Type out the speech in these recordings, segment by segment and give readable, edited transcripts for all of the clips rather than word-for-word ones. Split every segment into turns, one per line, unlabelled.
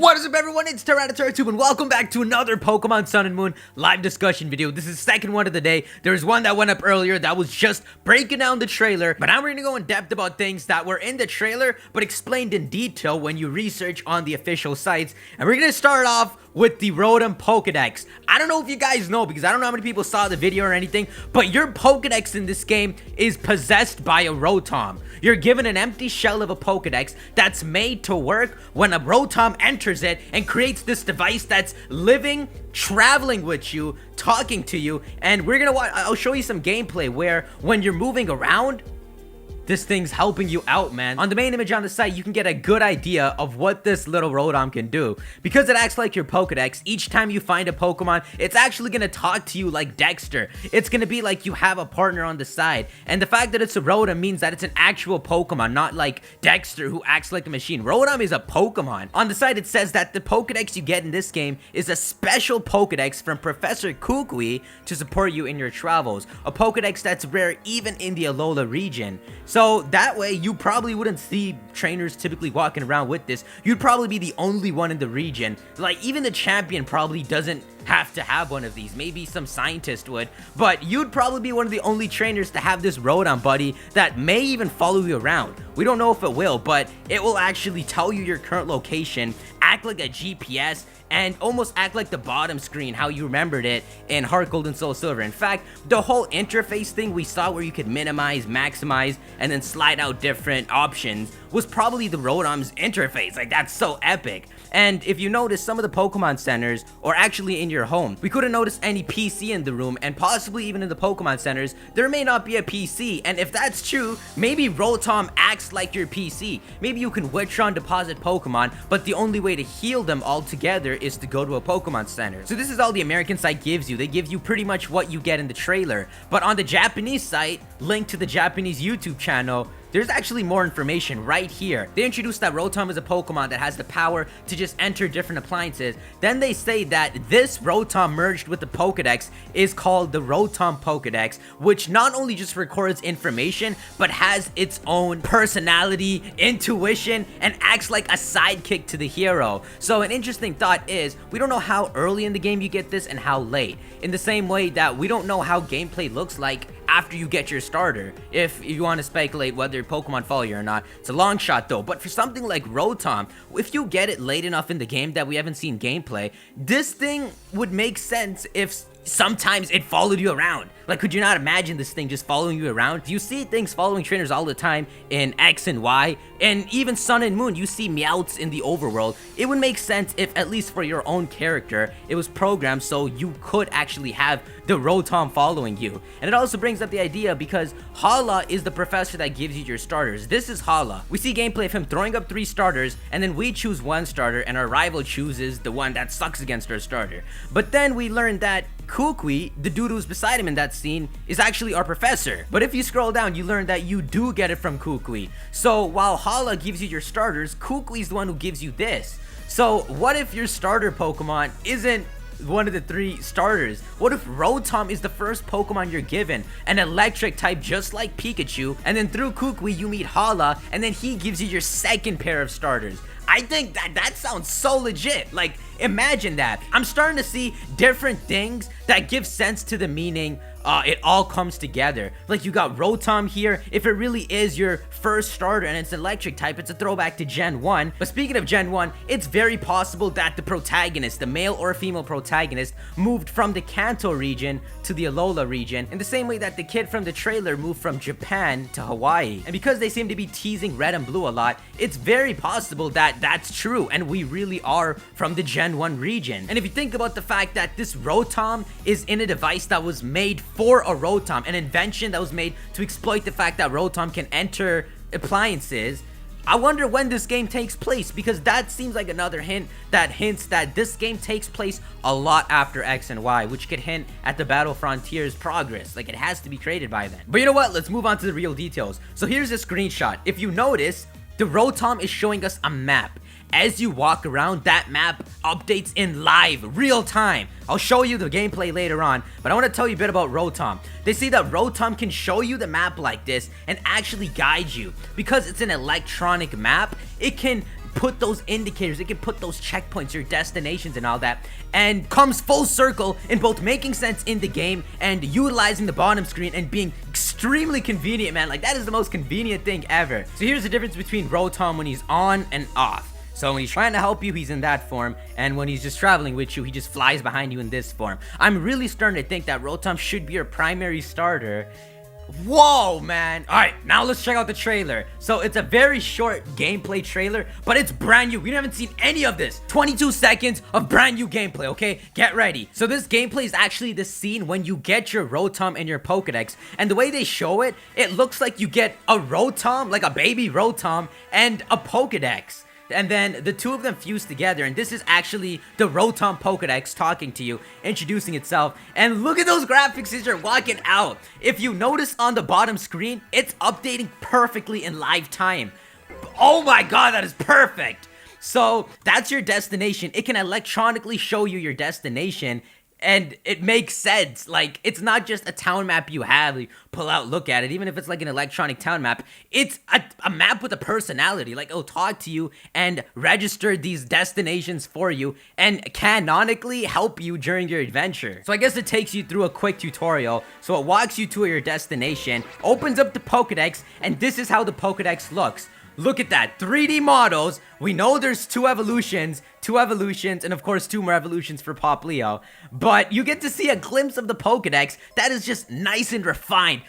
What is up, everyone? It's TyranitarTube and welcome back to another Pokemon Sun and Moon live discussion video. This is the second one of the day. There's one that went up earlier that was just breaking down the trailer, but now we're gonna go in depth about things that were in the trailer but explained in detail when you research on the official sites. And we're gonna start off with the ROTOM Pokédex. I don't know if you guys know, because I don't know how many people saw the video or anything, but your Pokédex in this game is possessed by a ROTOM. You're given an empty shell of a Pokédex that's made to work when a ROTOM enters it and creates this device that's living, traveling with you, talking to you. And we're gonna I'll show you some gameplay where when you're moving around, this thing's helping you out, man. On the main image on the site, you can get a good idea of what this little ROTOM can do. Because it acts like your Pokédex, each time you find a Pokemon, it's actually gonna talk to you like Dexter. It's gonna be like you have a partner on the side. And the fact that it's a ROTOM means that it's an actual Pokemon, not like Dexter who acts like a machine. ROTOM is a Pokemon. On the site, it says that the Pokédex you get in this game is a special Pokédex from Professor Kukui to support you in your travels. A Pokédex that's rare even in the Alola region. So that way, you probably wouldn't see trainers typically walking around with this. You'd probably be the only one in the region. Like, even the champion probably doesn't have to have one of these. Maybe some scientist would, but you'd probably be one of the only trainers to have this ROTOM buddy that may even follow you around. We don't know if it will, but it will actually tell you your current location, act like a GPS, and almost act like the bottom screen, how you remembered it in Heart Gold and Soul Silver. In fact, the whole interface thing we saw where you could minimize, maximize, and then slide out different options was probably the ROTOM's interface. Like, that's so epic. And if you notice, some of the Pokemon centers, or actually in your home, we couldn't notice any PC in the room, and possibly even in the Pokemon centers, there may not be a PC. And if that's true, maybe ROTOM acts like your PC. Maybe you can withdraw and deposit Pokemon, but the only way to heal them all together is to go to a Pokemon center. So this is all the American site gives you. They give you pretty much what you get in the trailer. But on the Japanese site, linked to the Japanese YouTube channel, there's actually more information right here. They introduced that ROTOM is a Pokemon that has the power to just enter different appliances. Then they say that this ROTOM merged with the Pokédex is called the ROTOM Pokédex, which not only just records information, but has its own personality, intuition, and acts like a sidekick to the hero. So an interesting thought is, we don't know how early in the game you get this and how late. In the same way that we don't know how gameplay looks like after you get your starter, if you want to speculate whether Pokemon follow you or not. It's a long shot though, but for something like ROTOM, if you get it late enough in the game that we haven't seen gameplay, this thing would make sense if sometimes it followed you around. Like, could you not imagine this thing just following you around? You see things following trainers all the time in X and Y, and even Sun and Moon, you see Meowths in the overworld. It would make sense if, at least for your own character, it was programmed so you could actually have the ROTOM following you. And it also brings up the idea because Hala is the professor that gives you your starters. This is Hala. We see gameplay of him throwing up 3 starters, and then we choose one starter, and our rival chooses the one that sucks against our starter. But then we learn that Kukui, the dude who's beside him in that scene, is actually our professor. But if you scroll down, you learn that you do get it from Kukui. So while Hala gives you your starters, Kukui's the one who gives you this. So what if your starter Pokemon isn't one of the 3 starters? What if ROTOM is the first Pokemon you're given, an electric type just like Pikachu, and then through Kukui you meet Hala, and then he gives you your second pair of starters? I think that sounds so legit. Like, imagine that. I'm starting to see different things that give sense to the meaning. It all comes together. Like, you got ROTOM here. If it really is your first starter and it's an electric type, it's a throwback to Gen 1. But speaking of Gen 1, it's very possible that the protagonist, the male or female protagonist, moved from the Kanto region to the Alola region, in the same way that the kid from the trailer moved from Japan to Hawaii. And because they seem to be teasing Red and Blue a lot, it's very possible that that's true and we really are from the Gen 1 region. And if you think about the fact that this ROTOM is in a device that was made for a ROTOM, an invention that was made to exploit the fact that ROTOM can enter appliances, I wonder when this game takes place, because that seems like another hint that hints that this game takes place a lot after X and Y, which could hint at the Battle Frontier's progress. Like, it has to be created by then. But you know what? Let's move on to the real details. So here's a screenshot. If you notice, the ROTOM is showing us a map. As you walk around, that map updates in live, real time. I'll show you the gameplay later on, but I want to tell you a bit about ROTOM. They say that ROTOM can show you the map like this and actually guide you. Because it's an electronic map, it can put those indicators, it can put those checkpoints, your destinations and all that, and comes full circle in both making sense in the game and utilizing the bottom screen and being extremely convenient, man. Like, that is the most convenient thing ever. So here's the difference between Rotom when he's on and off. So when he's trying to help you, he's in that form, and when he's just traveling with you, he just flies behind you in this form. I'm really starting to think that Rotom should be your primary starter. Whoa, man. All right, now let's check out the trailer. So it's a very short gameplay trailer, but it's brand new. We haven't seen any of this. 22 seconds of brand new gameplay, okay? Get ready. So this gameplay is actually the scene when you get your Rotom in your Pokédex, and the way they show it, it looks like you get a Rotom, like a baby Rotom, and a Pokédex. And then the two of them fuse together, and this is actually the Rotom Pokédex talking to you, introducing itself. And look at those graphics as you're walking out. If you notice on the bottom screen, it's updating perfectly in live time. Oh my god, that is perfect. So that's your destination. It can electronically show you your destination, and it makes sense. Like, it's not just a town map you have, you pull out, look at it. Even if it's like an electronic town map, it's a map with a personality. Like, it'll talk to you and register these destinations for you and canonically help you during your adventure. So I guess it takes you through a quick tutorial. So it walks you to your destination, opens up the Pokédex, and this is how the Pokédex looks. Look at that, 3D models. We know there's two evolutions, and of course 2 more evolutions for Pop Leo. But you get to see a glimpse of the Pokédex that is just nice and refined.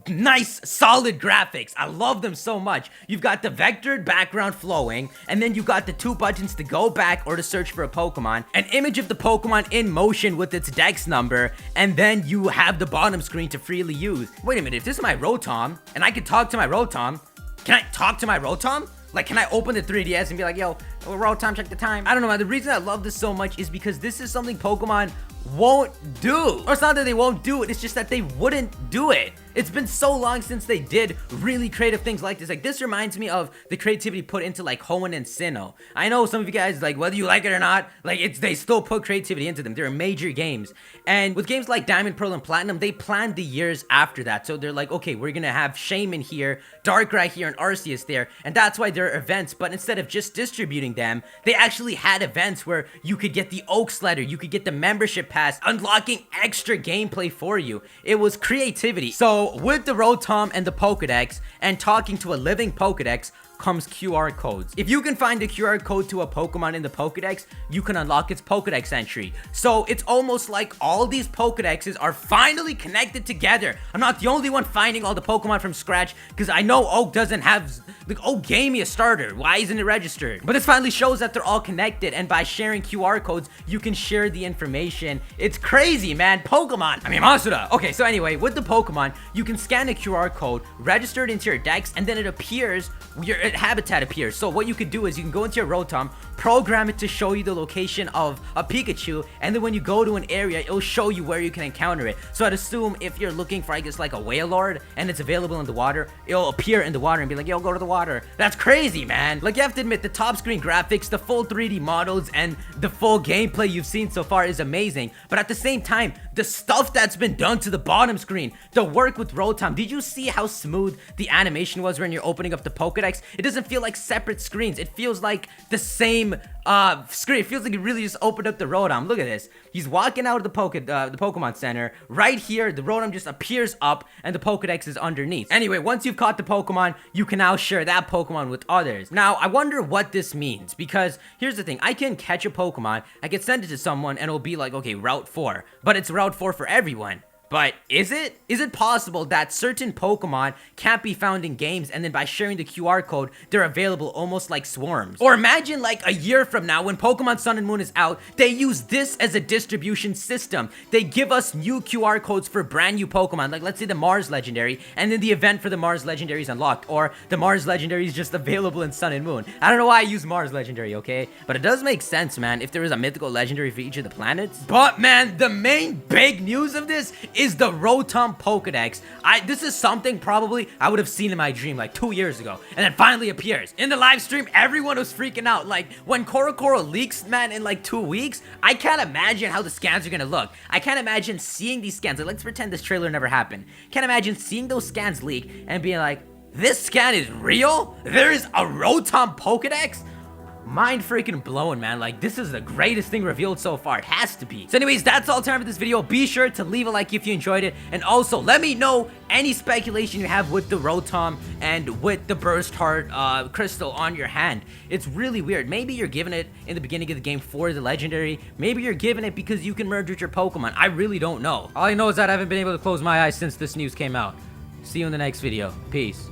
Nice, solid graphics. I love them so much. You've got the vectored background flowing, and then you got the 2 buttons to go back or to search for a Pokemon, an image of the Pokemon in motion with its dex number, and then you have the bottom screen to freely use. Wait a minute, if this is my Rotom, and I could talk to my Rotom, can I talk to my Rotom? Like, can I open the 3DS and be like, yo, Rotom, check the time? I don't know, man. The reason I love this so much is because this is something Pokemon won't do. Or it's not that they won't do it, it's just that they wouldn't do it. It's been so long since they did really creative things like this. Like, this reminds me of the creativity put into, like, Hoenn and Sinnoh. I know some of you guys, like, whether you like it or not, like, they still put creativity into them. They're major games. And with games like Diamond, Pearl, and Platinum, they planned the years after that. So they're like, okay, we're gonna have Shaman here, Darkrai here, and Arceus there. And that's why there are events. But instead of just distributing them, they actually had events where you could get the Oaks letter, you could get the membership pass, unlocking extra gameplay for you. It was creativity. So with the Rotom and the Pokédex, and talking to a living Pokédex, comes QR codes. If you can find a QR code to a Pokemon in the Pokédex, you can unlock its Pokédex entry. So it's almost like all these Pokédexes are finally connected together. I'm not the only one finding all the Pokemon from scratch, because I know Oak doesn't have, like, Oak gave me a starter. Why isn't it registered? But this finally shows that they're all connected, and by sharing QR codes, you can share the information. It's crazy, man. Pokemon. I mean, Masuda. Okay, so anyway, with the Pokemon, you can scan a QR code, register it into your Dex, and then it appears, your habitat appears. So what you could do is you can go into your Rotom, program it to show you the location of a Pikachu, and then when you go to an area, it'll show you where you can encounter it. So I'd assume if you're looking for, I guess, like a Wailord, and it's available in the water, it'll appear in the water and be like, yo, go to the water. That's crazy, man. Like, you have to admit, the top screen graphics, the full 3D models, and the full gameplay you've seen so far is amazing. But at the same time, the stuff that's been done to the bottom screen, the work with Rotom, did you see how smooth the animation was when you're opening up the Pokédex? It doesn't feel like separate screens. It feels like the same screen. It feels like you really just opened up the Rotom. Look at this. He's walking out of the Pokemon Center. Right here, the Rotom just appears up, and the Pokédex is underneath. Anyway, once you've caught the Pokemon, you can now share that Pokemon with others. Now, I wonder what this means, because here's the thing. I can catch a Pokemon, I can send it to someone, and it'll be like, okay, Route 4. But it's Route 4 for everyone. But is it? Is it possible that certain Pokemon can't be found in games, and then by sharing the QR code, they're available almost like swarms? Or imagine like a year from now when Pokemon Sun and Moon is out, they use this as a distribution system. They give us new QR codes for brand new Pokemon, like let's say the Mars Legendary, and then the event for the Mars Legendary is unlocked, or the Mars Legendary is just available in Sun and Moon. I don't know why I use Mars Legendary, okay? But it does make sense, man, if there is a mythical legendary for each of the planets. But man, the main big news of this is the Rotom Pokédex. This is something probably I would have seen in my dream like 2 years ago, and then finally appears. In the live stream, everyone was freaking out. Like, when Korokoro leaks, man, in like 2 weeks, I can't imagine how the scans are gonna look. I can't imagine seeing these scans. Like, let's pretend this trailer never happened. Can't imagine seeing those scans leak and being like, this scan is real? There is a Rotom Pokédex? mind freaking blowing, man. Like, this is the greatest thing revealed so far. It has to be. So anyways, that's all time for this video. Be sure to leave a like if you enjoyed it, and also let me know any speculation you have with the Rotom and with the Burst Heart crystal on your hand. It's really weird. Maybe you're giving it in the beginning of the game for the legendary. Maybe you're giving it because you can merge with your Pokemon. I really don't know. All I know is that I haven't been able to close my eyes since this news came out. See you in the next video. Peace.